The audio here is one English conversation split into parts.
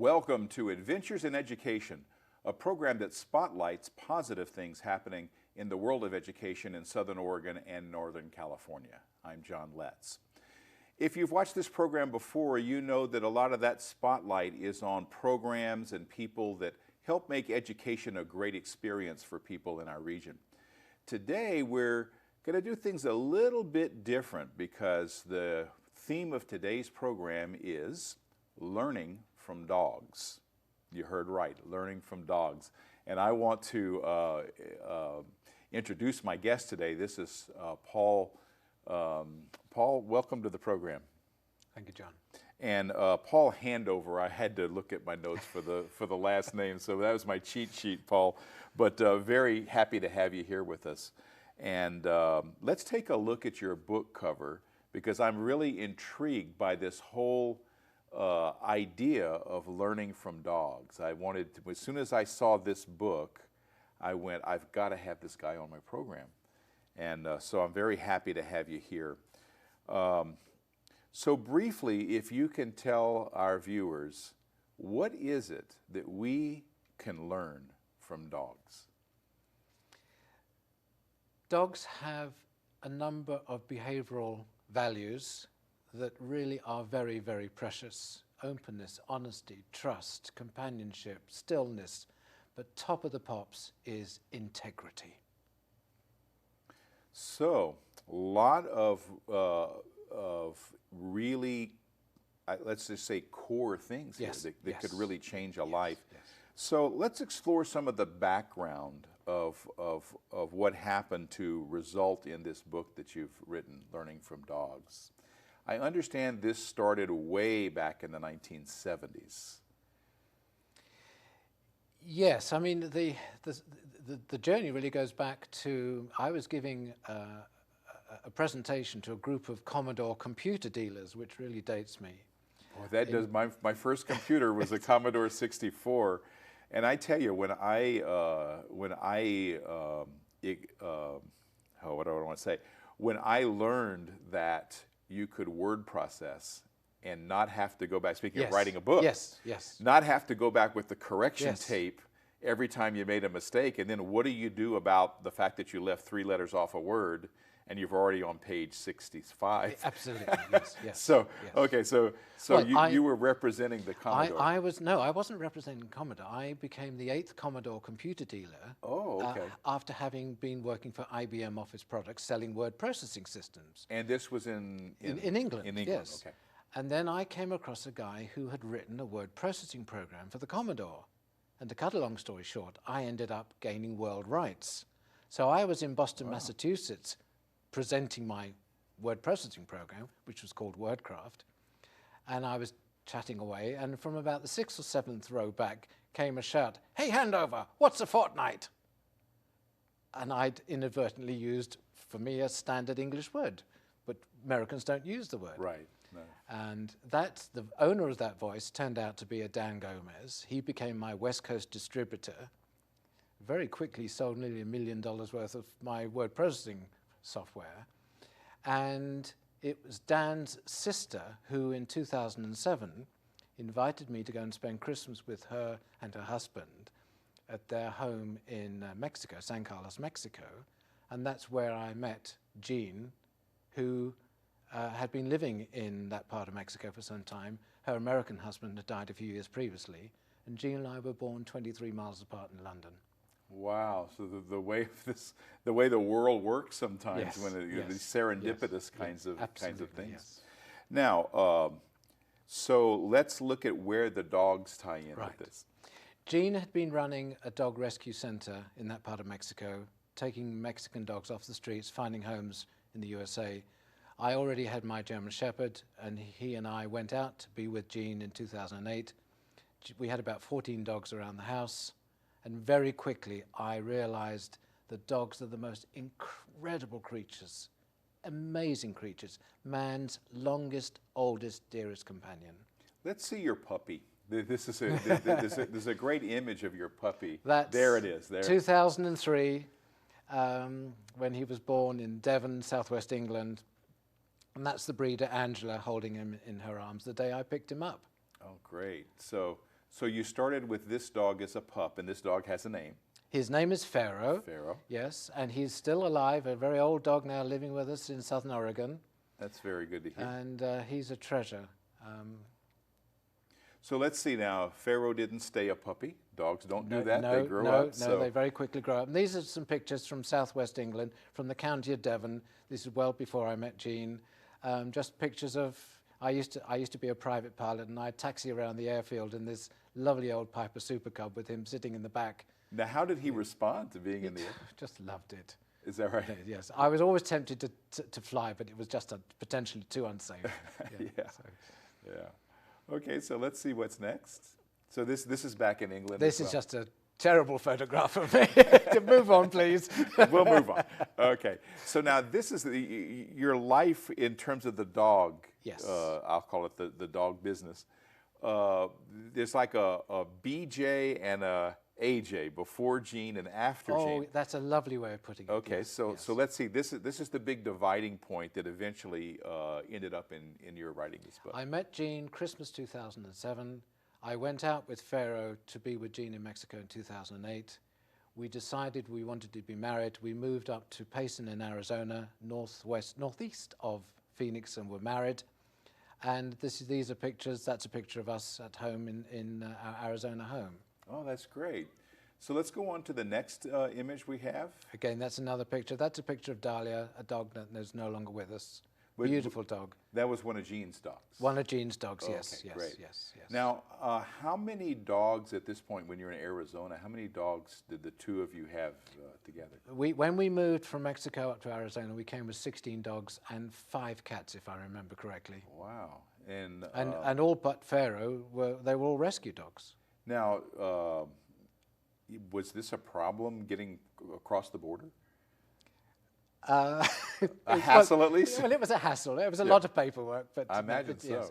Welcome to Adventures in Education, a program that spotlights positive things happening in the world of education in Southern Oregon and Northern California. I'm John Letz. If you've watched this program before, you know that a lot of that spotlight is on programs and people that help make education a great experience for people in our region. Today, we're going to do things a little bit different because the theme of today's program is learning from dogs. You heard right, learning from dogs. And I want to introduce my guest today. This is Paul. Paul, welcome to the program. Thank you, John. And Paul Handover, I had to look at my notes for the last name, so that was my cheat sheet, Paul. But very happy to have you here with us. And let's take a look at your book cover, because I'm really intrigued by this whole idea of learning from dogs. I wanted to, as soon as I saw this book, I went, I've got to have this guy on my program. And so I'm very happy to have you here. So briefly, if you can tell our viewers, what is it that we can learn from dogs? Dogs have a number of behavioral values that really are very, very precious. Openness, honesty, trust, companionship, stillness. But top of the pops is integrity. So, a lot of really, let's just say, core things here that could really change a life. Yes. So let's explore some of the background of what happened to result in this book that you've written, Learning from Dogs. I understand this started way back in the 1970s. Yes, I mean, the journey really goes back to, I was giving a presentation to a group of Commodore computer dealers, which really dates me. Boy, that does. My first computer was a Commodore 64, and I tell you, what do I want to say? When I learned that you could word process and not have to go back, speaking of writing a book, not have to go back with the correction tape every time you made a mistake, and then what do you do about the fact that you left 3 letters off a word and you've already on page 65? Absolutely, yes. So, okay, so well, you were representing the Commodore. I wasn't representing Commodore. I became the 8th Commodore computer dealer after having been working for IBM Office Products selling word processing systems. And this was in England, in England, yes. Okay. And then I came across a guy who had written a word processing program for the Commodore. And to cut a long story short, I ended up gaining world rights. So I was in Boston, Massachusetts, presenting my word processing program, which was called WordCraft. And I was chatting away, and from about the 6th or 7th row back came a shout, "Hey, Handover, what's a fortnight?" And I'd inadvertently used, for me, a standard English word, but Americans don't use the word. Right. No. And the owner of that voice turned out to be a Dan Gomez. He became my West Coast distributor. Very quickly sold nearly $1 million worth of my word processing software. And it was Dan's sister who in 2007 invited me to go and spend Christmas with her and her husband at their home in Mexico, San Carlos, Mexico. And that's where I met Jean, who had been living in that part of Mexico for some time. Her American husband had died a few years previously, and Jean and I were born 23 miles apart in London. Wow! So the way the world works sometimes, when these serendipitous kinds of things. Yes. Now, so let's look at where the dogs tie in with this. Jean had been running a dog rescue center in that part of Mexico, taking Mexican dogs off the streets, finding homes in the USA. I already had my German Shepherd, and he and I went out to be with Jean in 2008. We had about 14 dogs around the house, and very quickly I realized that dogs are the most incredible creatures, amazing creatures, man's longest, oldest, dearest companion. Let's see your puppy. This is there's a great image of your puppy. There it is. There. 2003, when he was born in Devon, southwest England. And that's the breeder, Angela, holding him in her arms the day I picked him up. Oh, great. So So you started with this dog as a pup, and this dog has a name. His name is Pharaoh. Pharaoh. Yes, and he's still alive, a very old dog now living with us in southern Oregon. That's very good to hear. And he's a treasure. So let's see now. Pharaoh didn't stay a puppy. Dogs don't do that. No, they grow up. No, they very quickly grow up. And these are some pictures from southwest England, from the county of Devon. This is well before I met Jean. Just pictures of. I used to be a private pilot, and I'd taxi around the airfield in this lovely old Piper Super Cub with him sitting in the back. Now, how did he respond to being in the air? Just loved it. Is that right? Yes, I was always tempted to fly, but it was just potentially too unsafe. Yeah. Yeah. Okay, so let's see what's next. So this is back in England. This as is well. just a terrible photograph of me. To move on, please. We'll move on. Okay. So now this is your life in terms of the dog. Yes. I'll call it the dog business. There's like a BJ and a AJ, before Jean and after Jean. Oh, that's a lovely way of putting it. Okay, yes, so yes. so let's see. This is the big dividing point that eventually ended up in your writing this book. I met Jean Christmas 2007. I went out with Pharaoh to be with Jean in Mexico in 2008. We decided we wanted to be married. We moved up to Payson in Arizona, northeast of Phoenix, and were married. And these are pictures. That's a picture of us at home in our Arizona home. Oh, that's great. So let's go on to the next image we have. Again, that's another picture. That's a picture of Dahlia, a dog that is no longer with us. Beautiful dog. That was one of Jean's dogs. One of Jean's dogs, Okay, yes, yes, great. yes, yes. Now, how many dogs at this point when you're in Arizona, how many dogs did the two of you have together? When we moved from Mexico up to Arizona, we came with 16 dogs and 5 cats, if I remember correctly. Wow. And all but Pharaoh, they were all rescue dogs. now, was this a problem getting across the border? A hassle, at least? Well, it was a hassle. It was a lot of paperwork, but I imagine so. Yes.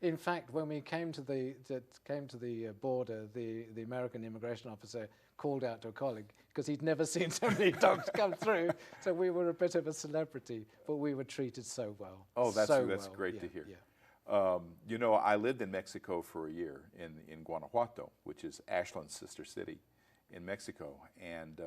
In fact, when we came to the border, the American immigration officer called out to a colleague because he'd never seen so many dogs come through. So we were a bit of a celebrity, but we were treated so well. Oh, that's so great well. to hear. Yeah. You know, I lived in Mexico for a year in Guanajuato, which is Ashland's sister city in Mexico, and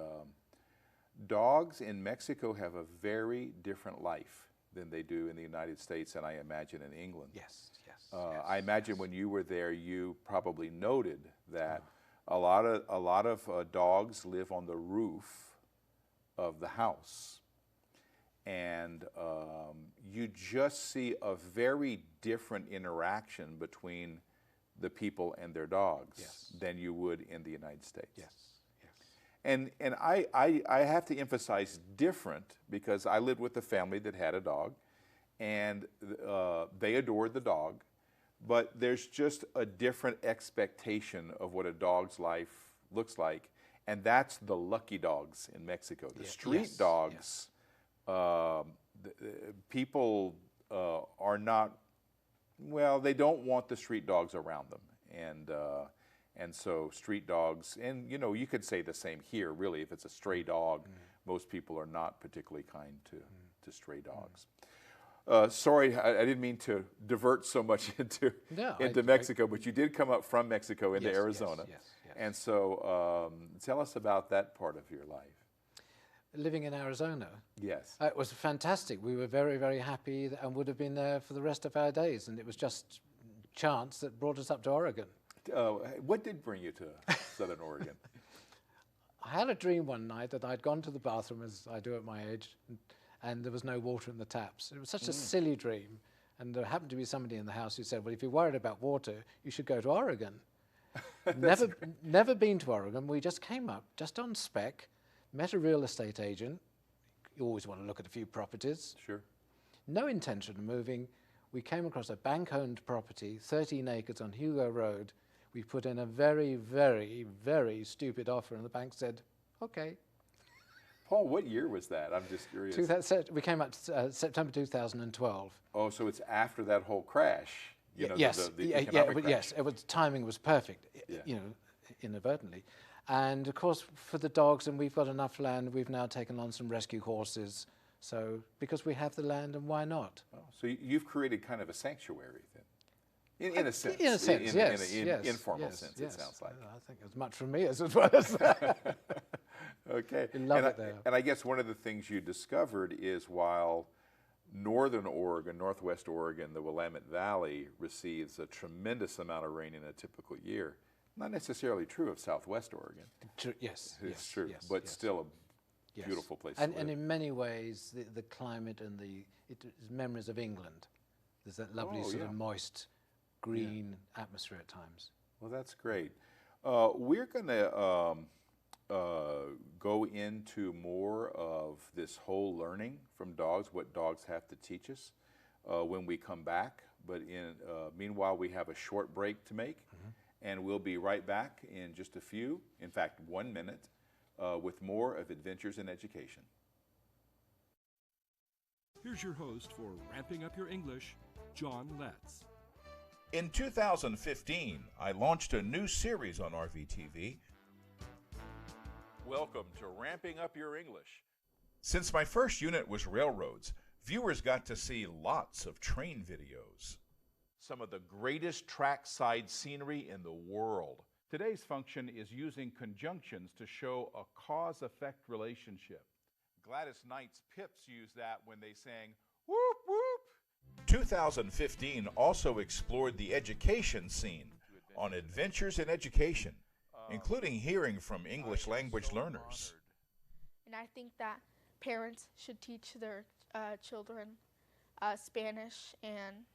dogs in Mexico have a very different life than they do in the United States, and I imagine in England. Yes, yes. I imagine when you were there, you probably noted that a lot of dogs live on the roof of the house, and you just see a very different interaction between the people and their dogs than you would in the United States. Yes. And I have to emphasize different because I lived with a family that had a dog, and they adored the dog, but there's just a different expectation of what a dog's life looks like, and that's the lucky dogs in Mexico. The street dogs, people are not, well, they don't want the street dogs around them, and so street dogs, and you know, you could say the same here, really. If it's a stray dog, most people are not particularly kind to stray dogs. Sorry, I didn't mean to divert so much into Mexico, but you did come up from Mexico into Arizona. Yes. And so tell us about that part of your life. Living in Arizona. Yes. It was fantastic. We were very, very happy and would have been there for the rest of our days, and it was just chance that brought us up to Oregon. What did bring you to Southern Oregon? I had a dream one night that I'd gone to the bathroom, as I do at my age, and there was no water in the taps. It was such a silly dream, and there happened to be somebody in the house who said, well, if you're worried about water, you should go to Oregon. Never been to Oregon. We just came up, just on spec, met a real estate agent. You always want to look at a few properties. Sure. No intention of moving. We came across a bank-owned property, 13 acres on Hugo Road. We put in a very, very, very stupid offer, and the bank said, okay. Paul, what year was that? I'm just curious. We came up September 2012. Oh, so it's after that whole crash. You know, yes, the economic crash. yes. It was, timing was perfect, you know, inadvertently. And of course, for the dogs, and we've got enough land, we've now taken on some rescue horses. So, because we have the land, and why not? Oh, so you've created kind of a sanctuary then. In a sense. In a sense, yes. In yes, an informal yes, sense, yes. it sounds like. I think as much from me as well as Okay. You love it there. And I guess one of the things you discovered is while northern Oregon, northwest Oregon, the Willamette Valley receives a tremendous amount of rain in a typical year, not necessarily true of southwest Oregon. Yes, It's yes, true, yes, but yes. still a Yes. beautiful place and to live. in many ways, the climate and it is memories of England. There's that lovely Oh, sort yeah. of moist, green atmosphere at times. Well, that's great. We're going to go into more of this whole learning from dogs, what dogs have to teach us when we come back. But meanwhile, we have a short break to make, and we'll be right back in just a few, in fact, 1 minute, with more of Adventures in Education. Here's your host for Ramping Up Your English, John Letz. In 2015, I launched a new series on RVTV. Welcome to Ramping Up Your English. Since my first unit was railroads, viewers got to see lots of train videos. Some of the greatest trackside scenery in the world. Today's function is using conjunctions to show a cause-effect relationship. Gladys Knight's Pips used that when they sang, whoop, whoop. 2015 also explored the education scene on Adventures in Education, including hearing from English language learners. And I think that parents should teach their children Spanish and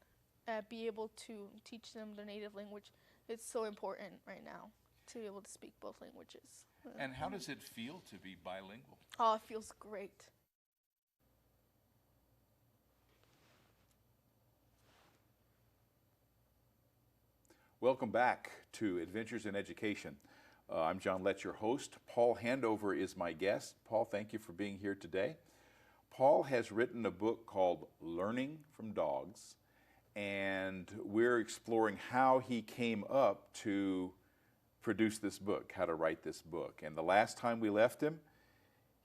be able to teach them their native language. It's so important right now to be able to speak both languages. And how does it feel to be bilingual? Oh, it feels great. Welcome back to Adventures in Education. I'm John Letz, your host. Paul Handover is my guest. Paul, thank you for being here today. Paul has written a book called Learning from Dogs, and we're exploring how he came up to produce this book, how to write this book. And the last time we left him,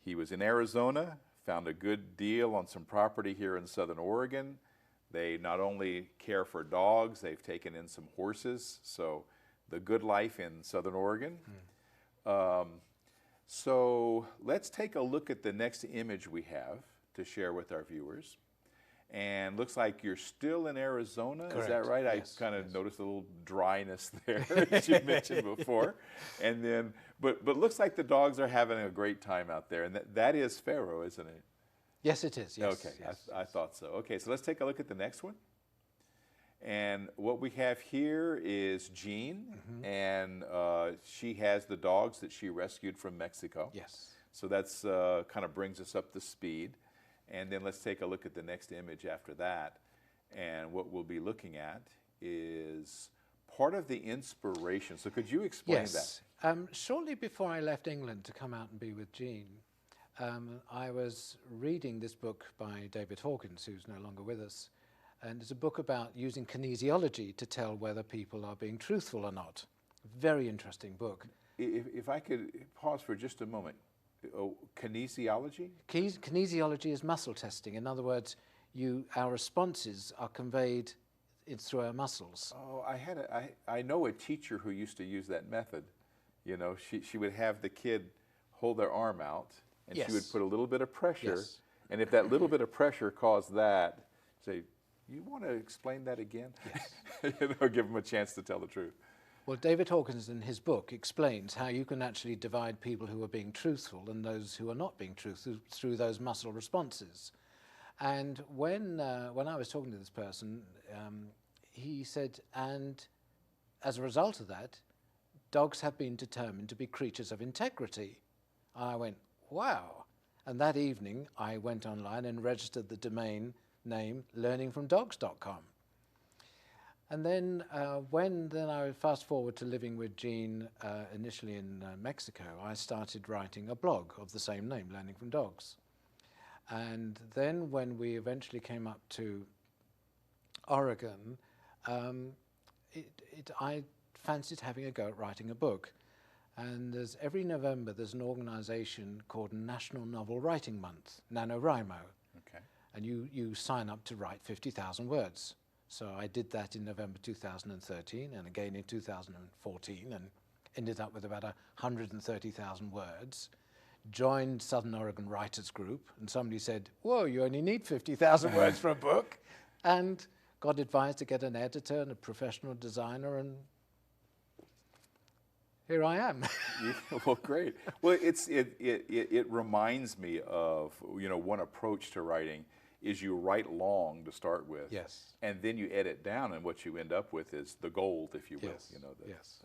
he was in Arizona, found a good deal on some property here in Southern Oregon. They not only care for dogs, they've taken in some horses, so the good life in Southern Oregon. So let's take a look at the next image we have to share with our viewers. And looks like you're still in Arizona, Correct. Is that right? Yes, I kind of yes. noticed a little dryness there, as you mentioned before. And then, but looks like the dogs are having a great time out there, and that is Pharaoh, isn't it? Yes, it is. Yes. Okay, Yes. I thought so. Okay, so let's take a look at the next one. And what we have here is Jean, and she has the dogs that she rescued from Mexico. Yes. So that's kind of brings us up to speed. And then let's take a look at the next image after that. And what we'll be looking at is part of the inspiration. So could you explain that? Yes. Shortly before I left England to come out and be with Jean, I was reading this book by David Hawkins, who's no longer with us. And it's a book about using kinesiology to tell whether people are being truthful or not. Very interesting book. If I could pause for just a moment. Kinesiology? Kinesiology is muscle testing. In other words, our responses are conveyed through our muscles. Oh, I know a teacher who used to use that method. You know, she would have the kid hold their arm out, and Yes. she would put a little bit of pressure. Yes. And if that little bit of pressure caused that, say, you want to explain that again? Yes. Give them a chance to tell the truth. Well, David Hawkins in his book explains how you can actually divide people who are being truthful and those who are not being truthful through those muscle responses. And when I was talking to this person, he said, and as a result of that, dogs have been determined to be creatures of integrity. And I went, wow. And that evening, I went online and registered the domain name learningfromdogs.com. And then when I fast forward to living with Jean initially in Mexico, I started writing a blog of the same name, Learning from Dogs. And then when we eventually came up to Oregon, I fancied having a go at writing a book. And every November there's an organization called National Novel Writing Month, NaNoWriMo. Okay. And you sign up to write 50,000 words. So I did that in November 2013 and again in 2014 and ended up with about 130,000 words. Joined Southern Oregon Writers Group, and somebody said, whoa, you only need 50,000 words for a book, and got advised to get an editor and a professional designer, and here I am. Yeah, well, great. Well, it reminds me of, one approach to writing is you write long to start with. Yes. And then you edit down, and what you end up with is the gold, if you will. Yes. Yes.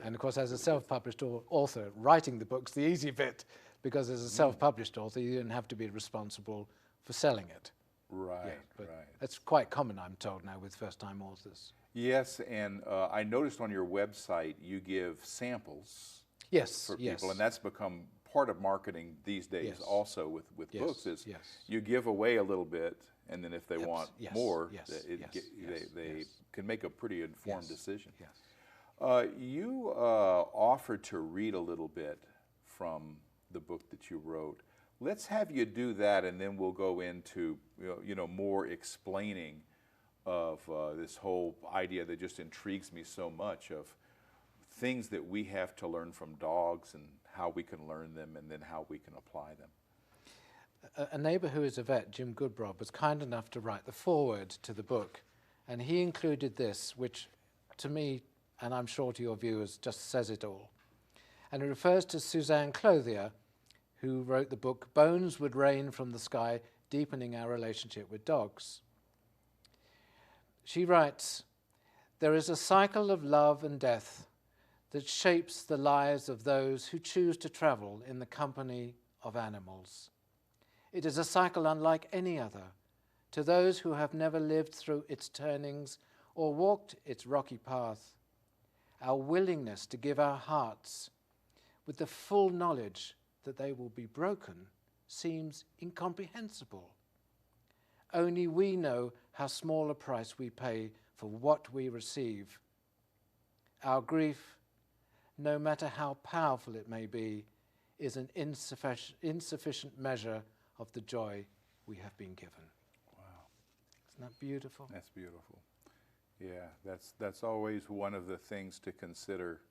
And of course, as a self-published author, writing the book's the easy bit, because as a self-published author, you don't have to be responsible for selling it. Right, Yeah, but right. that's quite common, I'm told, now with first-time authors. Yes, and I noticed on your website you give samples Yes, for yes. people, and that's become part of marketing these days Yes. also with Yes, books is yes. you give away a little bit, and then if they want Yes, more, yes, they yes. can make a pretty informed Yes, decision. yes. You offered to read a little bit from the book that you wrote. Let's have you do that, and then we'll go into more explaining of this whole idea that just intrigues me so much of things that we have to learn from dogs and how we can learn them and then how we can apply them. A neighbour who is a vet, Jim Goodrob, was kind enough to write the foreword to the book, and he included this, which to me, and I'm sure to your viewers, just says it all. And it refers to Suzanne Clothier, who wrote the book Bones Would Rain from the Sky, Deepening Our Relationship with Dogs. She writes, "There is a cycle of love and death that shapes the lives of those who choose to travel in the company of animals. It is a cycle unlike any other. To those who have never lived through its turnings or walked its rocky path, our willingness to give our hearts with the full knowledge that they will be broken seems incomprehensible. Only we know how small a price we pay for what we receive. Our grief, no matter how powerful it may be, is an insufficient measure of the joy we have been given." Wow. Isn't that beautiful? That's beautiful. Yeah, that's always one of the things to consider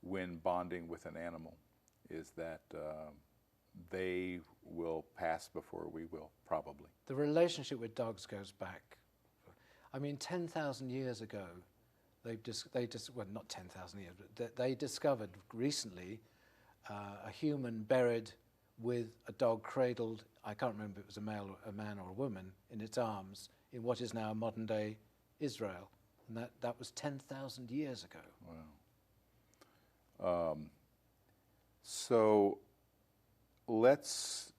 when bonding with an animal, is that they will pass before we will, probably. The relationship with dogs goes back. I mean, 10,000 years ago, well, not 10,000 years, but they discovered recently a human buried with a dog cradled, I can't remember if it was a man or a woman, in its arms in what is now modern-day Israel. And that was 10,000 years ago. Wow. So let's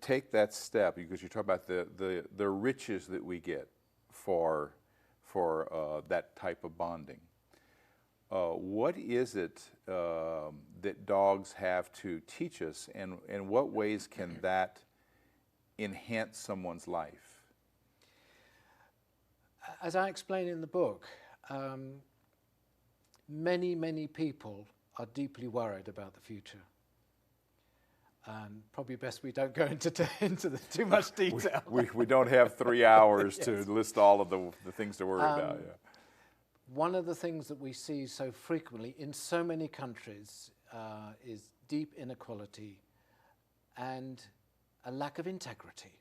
take that step, because you talk about the riches that we get for that type of bonding. What is it that dogs have to teach us, and in what ways can that enhance someone's life? As I explain in the book, many people are deeply worried about the future. And probably best we don't go into too much detail. We don't have 3 hours to list all of the things to worry about. Yeah. One of the things that we see so frequently in so many countries is deep inequality and a lack of integrity.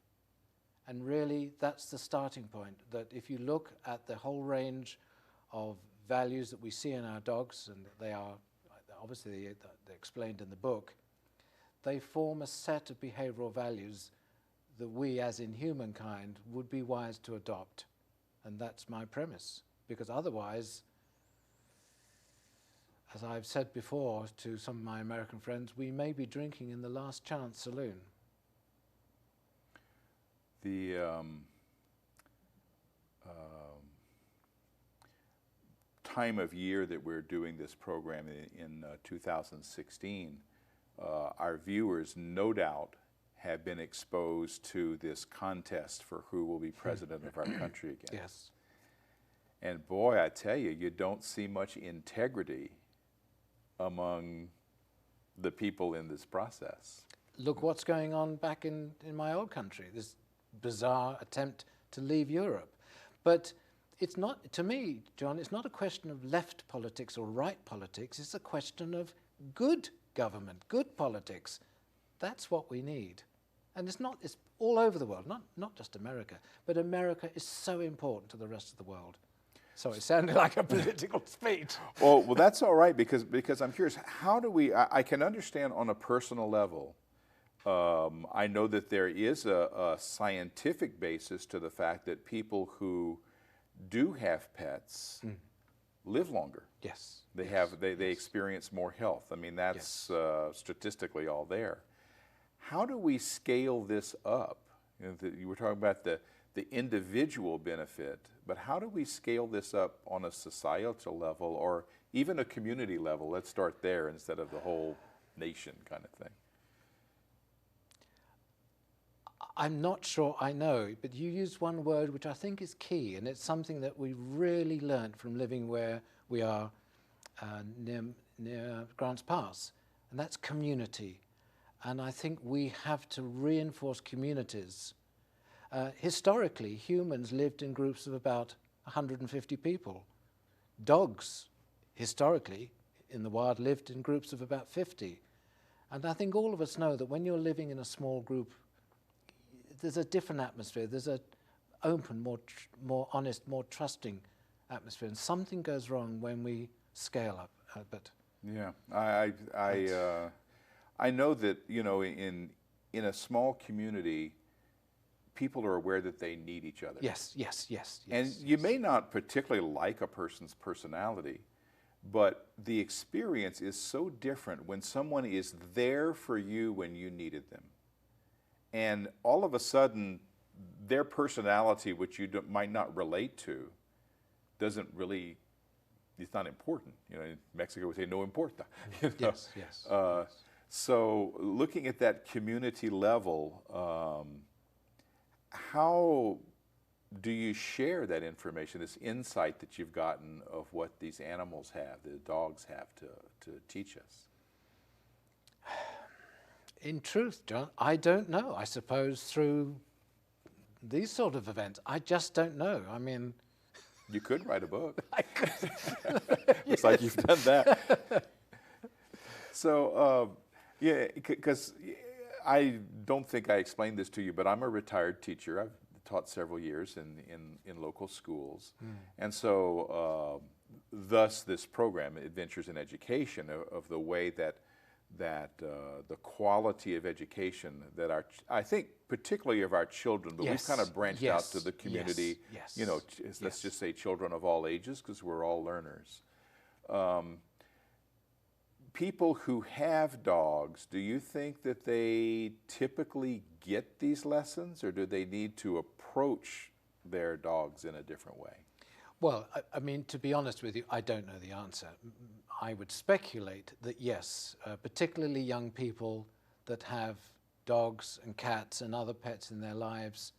And really, that's the starting point, that if you look at the whole range of values that we see in our dogs, and they are, obviously, they're explained in the book, they form a set of behavioral values that we, as in humankind, would be wise to adopt. And that's my premise, because otherwise, as I've said before to some of my American friends, we may be drinking in the Last Chance saloon. The time of year that we're doing this program in 2016, our viewers no doubt have been exposed to this contest for who will be president of our country again. Yes. And boy, I tell you, you don't see much integrity among the people in this process. Look what's going on back in my old country, this bizarre attempt to leave Europe. But it's not, to me, John, it's not a question of left politics or right politics. It's a question of good government, good politics. That's what we need. And it's all over the world, not just America. But America is so important to the rest of the world. So it sounded like a political speech. Well, that's all right, because I'm curious, how do we, I can understand on a personal level, I know that there is a scientific basis to the fact that people who do have pets live longer. Yes. They experience more health. I mean, that's statistically all there. How do we scale this up? You were talking about the individual benefit, but how do we scale this up on a societal level or even a community level? Let's start there instead of the whole nation kind of thing. I'm not sure I know, but you used one word which I think is key, and it's something that we really learned from living where we are near Grants Pass, and that's community. And I think we have to reinforce communities. Historically, humans lived in groups of about 150 people. Dogs, historically, in the wild, lived in groups of about 50. And I think all of us know that when you're living in a small group, there's a different atmosphere. There's an open, more honest, more trusting atmosphere. And something goes wrong when we scale up a bit. Yeah, I know that, you know, in a small community, people are aware that they need each other. Yes. And you may not particularly like a person's personality, but the experience is so different when someone is there for you when you needed them. And all of a sudden, their personality, which you might not relate to, doesn't really, it's not important. You know, in Mexico we say no importa. You know? Yes. So looking at that community level, how do you share that information, this insight that you've gotten of what these animals have, the dogs have to teach us? In truth, John, I don't know. I suppose through these sort of events, I just don't know. I mean... You could write a book. I could. Looks like you've done that. So, yeah, because I don't think I explained this to you, but I'm a retired teacher. I've taught several years in local schools. And so, thus this program, Adventures in Education, of the way that the quality of education that I think particularly of our children, but we've kind of branched out to the community, you know, let's just say children of all ages, because we're all learners. People who have dogs, do you think that they typically get these lessons, or do they need to approach their dogs in a different way? Well, I mean, to be honest with you, I don't know the answer. I would speculate that yes, particularly young people that have dogs and cats and other pets in their lives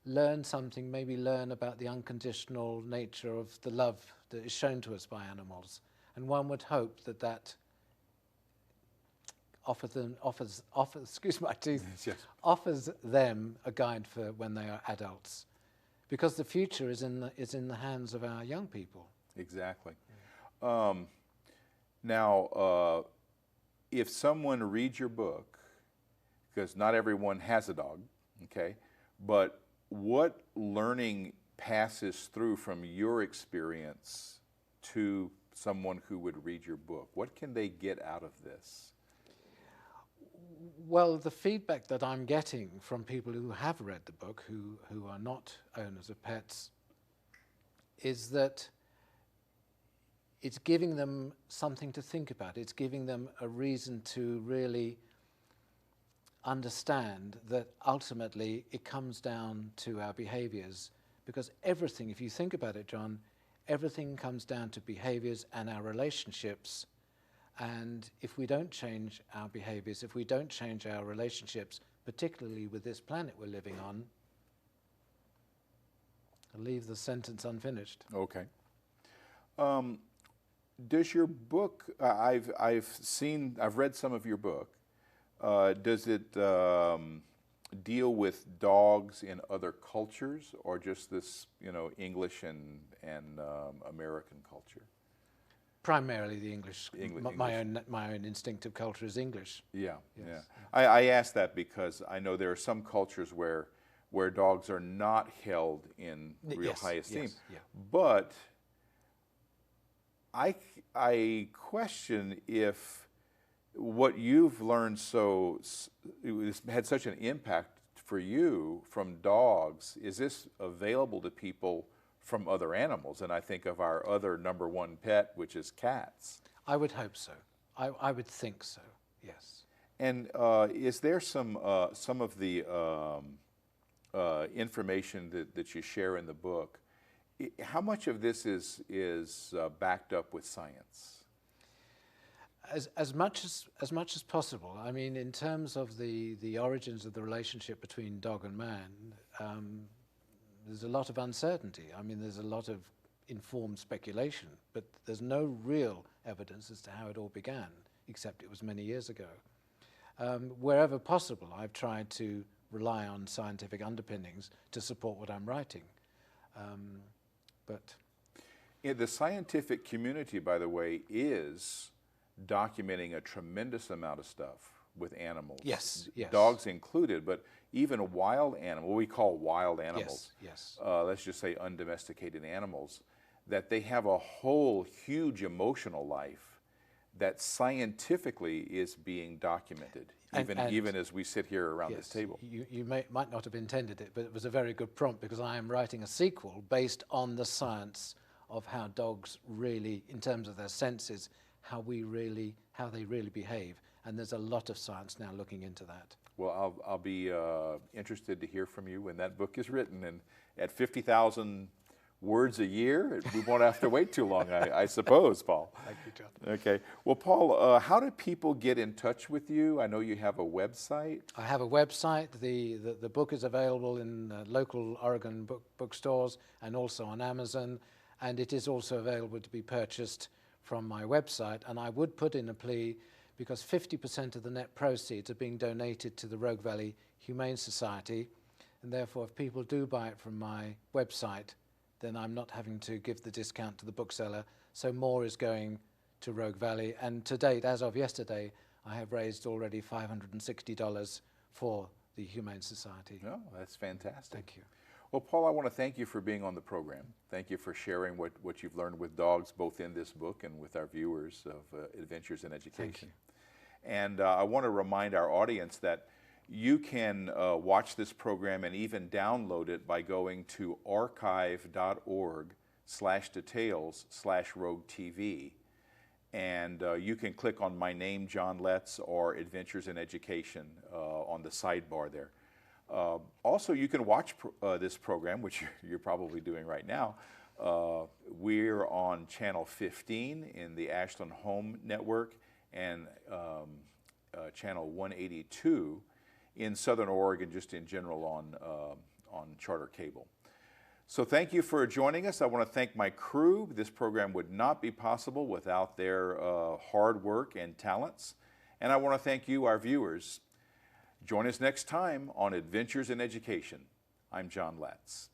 learn something, maybe learn about the unconditional nature of the love that is shown to us by animals. And one would hope that that offers them a guide for when they are adults. Because the future is in the hands of our young people. Exactly. Now, if someone reads your book, because not everyone has a dog, okay, but what learning passes through from your experience to someone who would read your book? What can they get out of this? Well, the feedback that I'm getting from people who have read the book, who are not owners of pets, is that it's giving them something to think about. It's giving them a reason to really understand that ultimately it comes down to our behaviors. Because everything, if you think about it, John, everything comes down to behaviors and our relationships. And if we don't change our behaviors, if we don't change our relationships, particularly with this planet we're living on, I'll leave the sentence unfinished. Okay. Does your book, I've read some of your book, does it deal with dogs in other cultures, or just this, English and American culture? Primarily the English. English. My own instinctive culture is English. Yeah, Yes. yeah. I ask that because I know there are some cultures where dogs are not held in real Yes, high esteem. yes, yeah. But I question if what you've learned it had such an impact for you from dogs. Is this available to people from other animals? And I think of our other number one pet, which is cats. I would hope so. I would think so, yes. And is there some of the information that you share in the book? How much of this is backed up with science? As much as possible. I mean, in terms of the origins of the relationship between dog and man, there's a lot of uncertainty. I mean, there's a lot of informed speculation, but there's no real evidence as to how it all began, except it was many years ago. Wherever possible, I've tried to rely on scientific underpinnings to support what I'm writing. But the scientific community, by the way, is documenting a tremendous amount of stuff with animals. Yes, yes. Dogs included, but even wild animals, what we call wild animals, yes. let's just say undomesticated animals, that they have a whole huge emotional life that scientifically is being documented, even as we sit here around this table. You might not have intended it, but it was a very good prompt, because I am writing a sequel based on the science of how dogs really, in terms of their senses, how they really behave. And there's a lot of science now looking into that. Well, I'll be interested to hear from you when that book is written. And at 50,000 words a year, we won't have to wait too long, I suppose, Paul. Thank you, John. Okay. Well, Paul, how do people get in touch with you? I know you have a website. I have a website. The book is available in local Oregon bookstores and also on Amazon. And it is also available to be purchased from my website. And I would put in a plea, because 50% of the net proceeds are being donated to the Rogue Valley Humane Society. And therefore, if people do buy it from my website, then I'm not having to give the discount to the bookseller. So more is going to Rogue Valley. And to date, as of yesterday, I have raised already $560 for the Humane Society. Oh, that's fantastic. Thank you. Well, Paul, I want to thank you for being on the program. Thank you for sharing what you've learned with dogs, both in this book and with our viewers of Adventures in Education. And I want to remind our audience that you can watch this program and even download it by going to archive.org/details/RogueTV. And you can click on my name, John Letz, or Adventures in Education on the sidebar there. Also, you can watch this program, which you're probably doing right now. We're on Channel 15 in the Ashland Home Network, and Channel 182 in Southern Oregon, just in general on Charter Cable. So thank you for joining us. I want to thank my crew. This program would not be possible without their hard work and talents. And I want to thank you, our viewers. Join us next time on Adventures in Education. I'm John Letz.